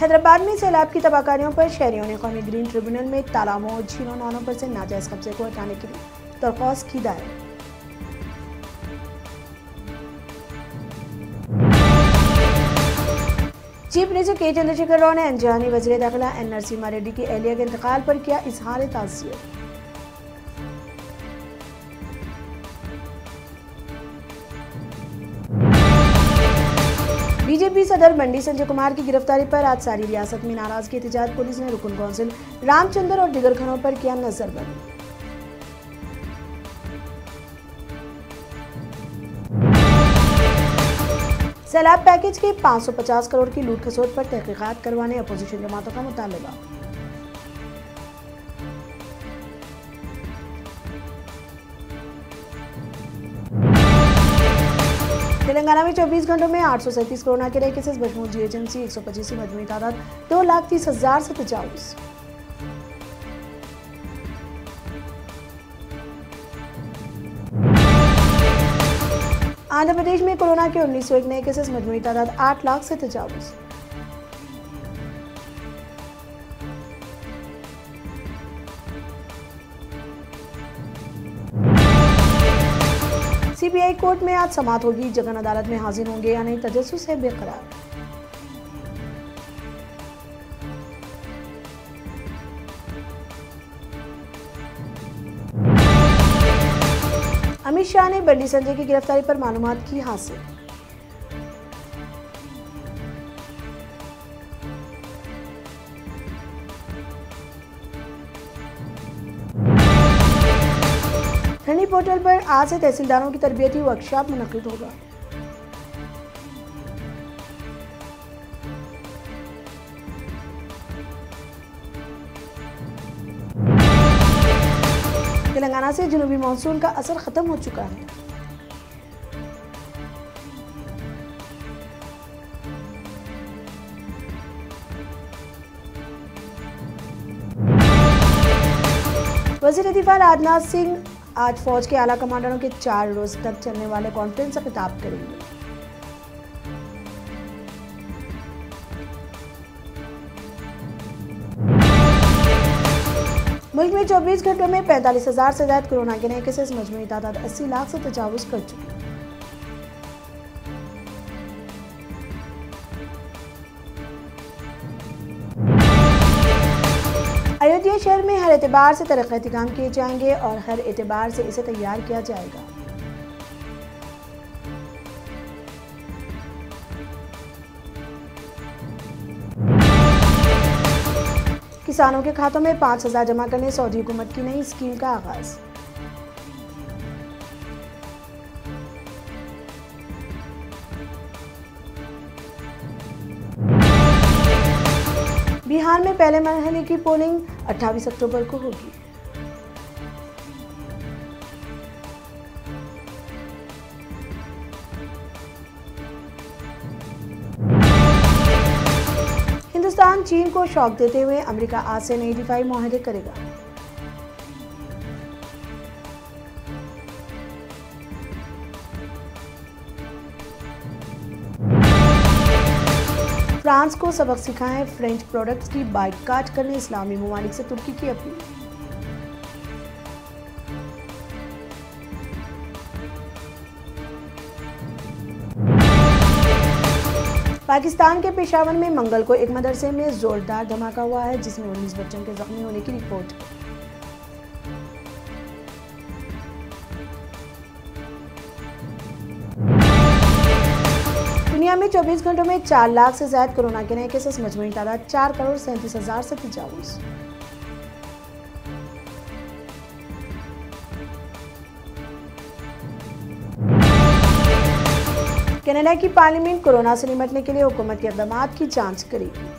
हैदराबाद में सैलाब की तबाहकारियों पर शहरियों ने कौमी ग्रीन ट्रिब्यूनल में तालाबों और झीलों नालों पर से नाजायज कब्जे को हटाने के लिए दरख्वास्त की दायर। चीफ मिनिस्टर के चंद्रशेखर राव ने अनजानी वज़ीर दाखिला एन नरसिम्हा रेड्डी की अहलिया के इंतकाल पर किया इजहार ताज़ियत। बीजेपी सदर मंडी संजय कुमार की गिरफ्तारी पर आज सारी रियासत में नाराजगी एहतजाज। पुलिस ने रुकन कौंसिल रामचंद्र और दिगर घरों पर किया नजरबंद। सैलाब पैकेज के 550 करोड़ की लूट खसोट पर तहकीकात करवाने अपोजिशन जमातों का मुतालबा। तेलंगाना में 24 घंटों में 837 कोरोना के नए केसेस। बशमूल जीएचएमसी 125 मजमूई तादाद 2,30,000 से तजावुज। आंध्र प्रदेश में कोरोना के 1901 नए केसेस। मजमूई तादाद 8 लाख से तजावुज। सीबीआई कोर्ट में आज समाअत होगी। जगन अदालत में हाजिर होंगे या नहीं, तजस्सुस है बेकरार। अमित शाह ने बंडी संजय की गिरफ्तारी पर मालूमात की हासिल। धरनी पोर्टल पर आज से तहसीलदारों की तरबियती वर्कशॉप मुनक्किद होगा। तेलंगाना से जनूबी मानसून का असर खत्म हो चुका है। वज़ीर दिफा राजनाथ सिंह आज फौज के आला कमांडरों के 4 रोज तक चलने वाले कॉन्फ्रेंस से खिताब करेंगे। मुल्क में 24 घंटों में 45,000 से ज्यादा कोरोना के नए केसेस। मजमूई तादाद 80 लाख से तजावुज कर चुकी। अयोध्या शहर में हर एतबार से तरक्याती काम किए जाएंगे और हर एतबार से इसे तैयार किया जाएगा। किसानों के खातों में 5,000 जमा करने सऊदी हुकूमत की नई स्कीम का आगाज। बिहार में पहले मरहले की पोलिंग 28 अक्टूबर को होगी। हिंदुस्तान चीन को शॉक देते हुए अमेरिका आज से नई दिफाई मुआहदे करेगा। फ्रांस को सबक सिखाएं, फ्रेंच प्रोडक्ट्स की बाइकाट करने इस्लामी ममालिक से तुर्की की अपील। पाकिस्तान के पेशावर में मंगल को एक मदरसे में जोरदार धमाका हुआ है, जिसमें 19 बच्चों के जख्मी होने की रिपोर्ट है। दुनिया में 24 घंटों में 4 लाख से ज्यादा कोरोना के नए केसेस। मजमूई तादाद 4,37,000 से तजावुज। कनाडा की पार्लियामेंट कोरोना से निपटने के लिए हुकूमत के इक़दामात की जांच करेगी।